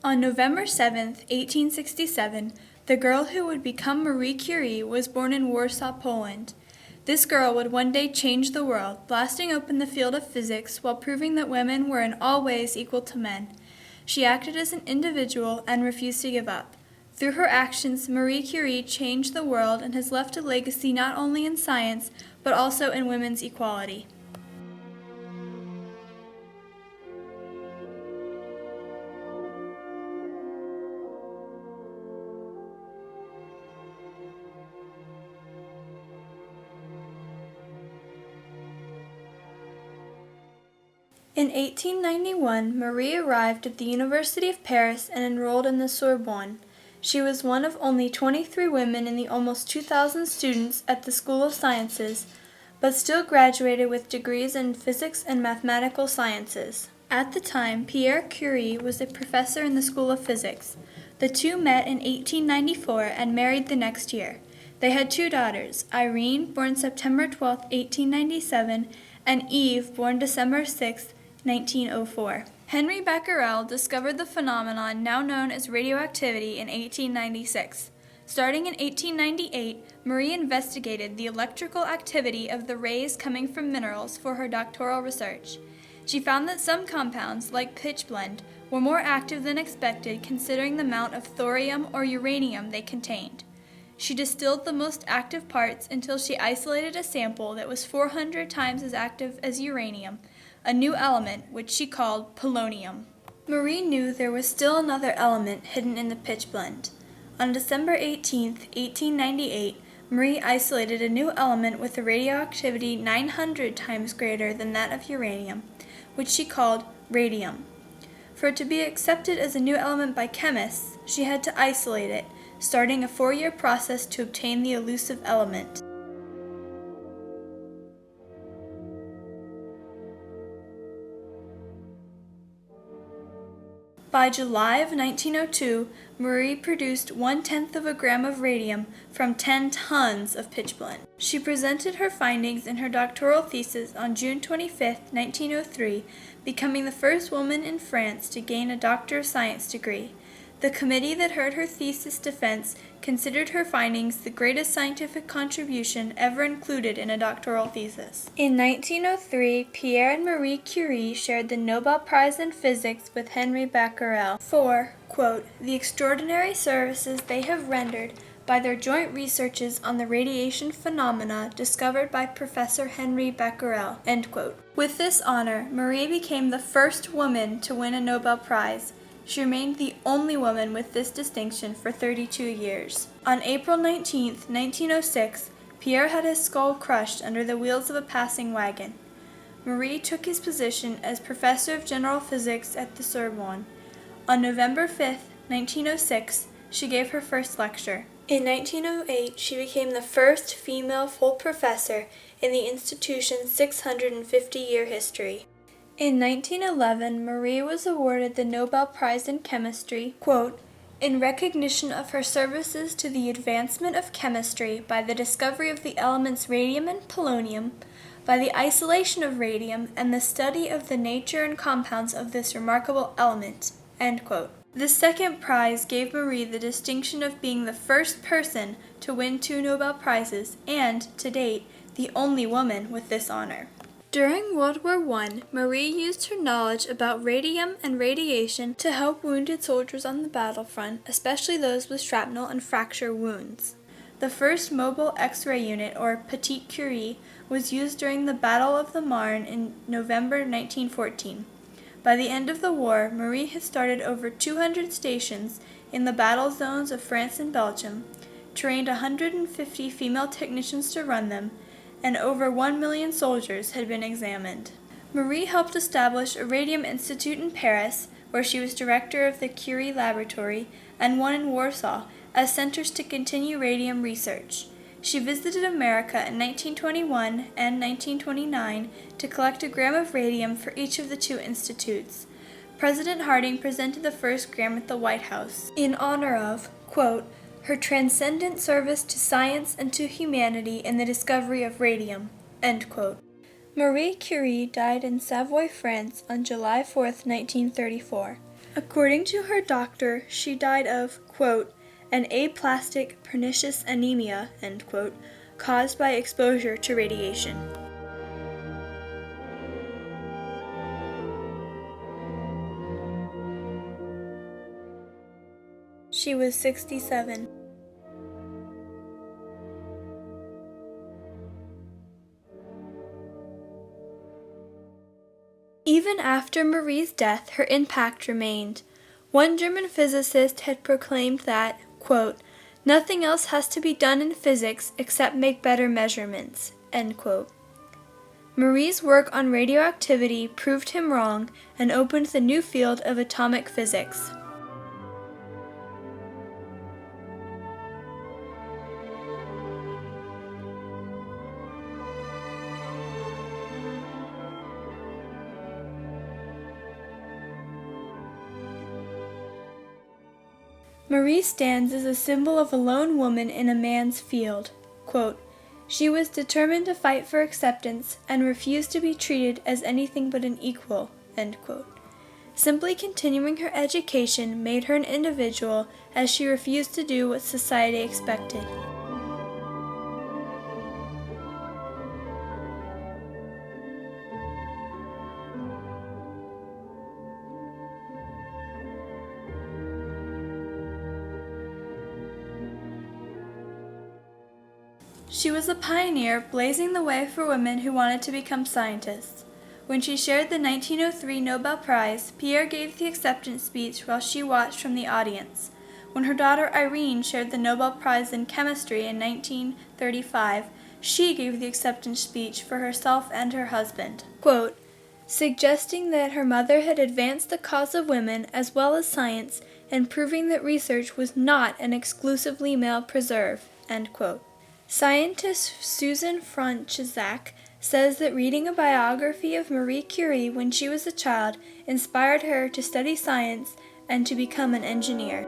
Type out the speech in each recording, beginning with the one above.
On November 7, 1867, the girl who would become Marie Curie was born in Warsaw, Poland. This girl would one day change the world, blasting open the field of physics while proving that women were in all ways equal to men. She acted as an individual and refused to give up. Through her actions, Marie Curie changed the world and has left a legacy not only in science, but also in women's equality. In 1891, Marie arrived at the University of Paris and enrolled in the Sorbonne. She was one of only 23 women in the almost 2,000 students at the School of Sciences, but still graduated with degrees in physics and mathematical sciences. At the time, Pierre Curie was a professor in the School of Physics. The two met in 1894 and married the next year. They had two daughters, Irene, born September 12, 1897, and Eve, born December 6, 1904. Henry Becquerel discovered the phenomenon now known as radioactivity in 1896. Starting in 1898, Marie investigated the electrical activity of the rays coming from minerals for her doctoral research. She found that some compounds, like pitchblende, were more active than expected considering the amount of thorium or uranium they contained. She distilled the most active parts until she isolated a sample that was 400 times as active as uranium, a new element which she called polonium. Marie knew there was still another element hidden in the pitchblende. On December 18, 1898, Marie isolated a new element with a radioactivity 900 times greater than that of uranium, which she called radium. For it to be accepted as a new element by chemists, she had to isolate it, starting a 4-year process to obtain the elusive element. By July of 1902, Marie produced 1/10 of a gram of radium from 10 tons of pitchblende. She presented her findings in her doctoral thesis on June 25, 1903, becoming the first woman in France to gain a Doctor of Science degree. The committee that heard her thesis defense considered her findings the greatest scientific contribution ever included in a doctoral thesis. In 1903, Pierre and Marie Curie shared the Nobel Prize in Physics with Henry Becquerel for, quote, the extraordinary services they have rendered by their joint researches on the radiation phenomena discovered by Professor Henry Becquerel, end quote. With this honor, Marie became the first woman to win a Nobel Prize. She remained the only woman with this distinction for 32 years. On April 19, 1906, Pierre had his skull crushed under the wheels of a passing wagon. Marie took his position as professor of general physics at the Sorbonne. On November 5, 1906, she gave her first lecture. In 1908, she became the first female full professor in the institution's 650-year history. In 1911, Marie was awarded the Nobel Prize in Chemistry, quote, in recognition of her services to the advancement of chemistry by the discovery of the elements radium and polonium, by the isolation of radium, and the study of the nature and compounds of this remarkable element, end quote. This second prize gave Marie the distinction of being the first person to win 2 Nobel Prizes and, to date, the only woman with this honor. During World War I, Marie used her knowledge about radium and radiation to help wounded soldiers on the battlefront, especially those with shrapnel and fracture wounds. The first mobile X-ray unit, or Petite Curie, was used during the Battle of the Marne in November 1914. By the end of the war, Marie had started over 200 stations in the battle zones of France and Belgium, trained 150 female technicians to run them, and over 1 million soldiers had been examined. Marie helped establish a Radium Institute in Paris, where she was director of the Curie Laboratory, and one in Warsaw, as centers to continue radium research. She visited America in 1921 and 1929 to collect a gram of radium for each of the 2 institutes. President Harding presented the first gram at the White House in honor of, quote, her transcendent service to science and to humanity in the discovery of radium, end quote. Marie Curie died in Savoy, France on July 4, 1934. According to her doctor, she died of, quote, an aplastic pernicious anemia, end quote, caused by exposure to radiation. She was 67. Even after Marie's death, her impact remained. One German physicist had proclaimed that, quote, nothing else has to be done in physics except make better measurements, end quote. Marie's work on radioactivity proved him wrong and opened the new field of atomic physics. Marie stands as a symbol of a lone woman in a man's field. Quote, she was determined to fight for acceptance and refused to be treated as anything but an equal, end quote. Simply continuing her education made her an individual, as she refused to do what society expected. She was a pioneer, blazing the way for women who wanted to become scientists. When she shared the 1903 Nobel Prize, Pierre gave the acceptance speech while she watched from the audience. When her daughter Irene shared the Nobel Prize in chemistry in 1935, she gave the acceptance speech for herself and her husband. Quote, suggesting that her mother had advanced the cause of women as well as science and proving that research was not an exclusively male preserve, end quote. Scientist Susan Franczak says that reading a biography of Marie Curie when she was a child inspired her to study science and to become an engineer.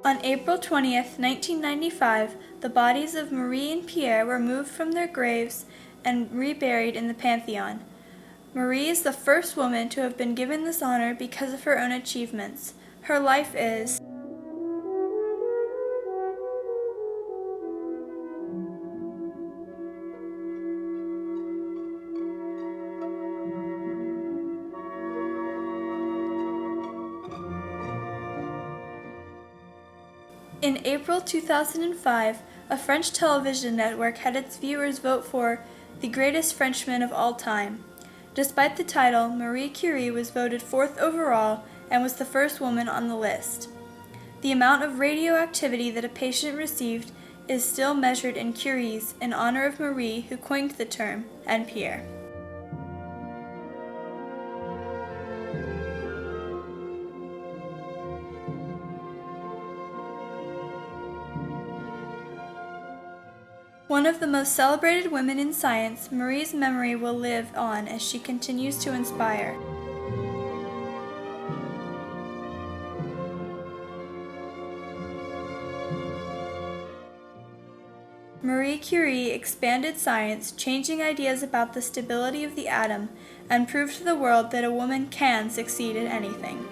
On April 20th, 1995, the bodies of Marie and Pierre were moved from their graves and reburied in the Pantheon. Marie is the first woman to have been given this honor because of her own achievements. Her life is In April 2005, a French television network had its viewers vote for the greatest Frenchman of all time. Despite the title, Marie Curie was voted 4th overall and was the first woman on the list. The amount of radioactivity that a patient received is still measured in Curies in honor of Marie, who coined the term, and Pierre. One of the most celebrated women in science, Marie's memory will live on as she continues to inspire. Marie Curie expanded science, changing ideas about the stability of the atom, and proved to the world that a woman can succeed at anything.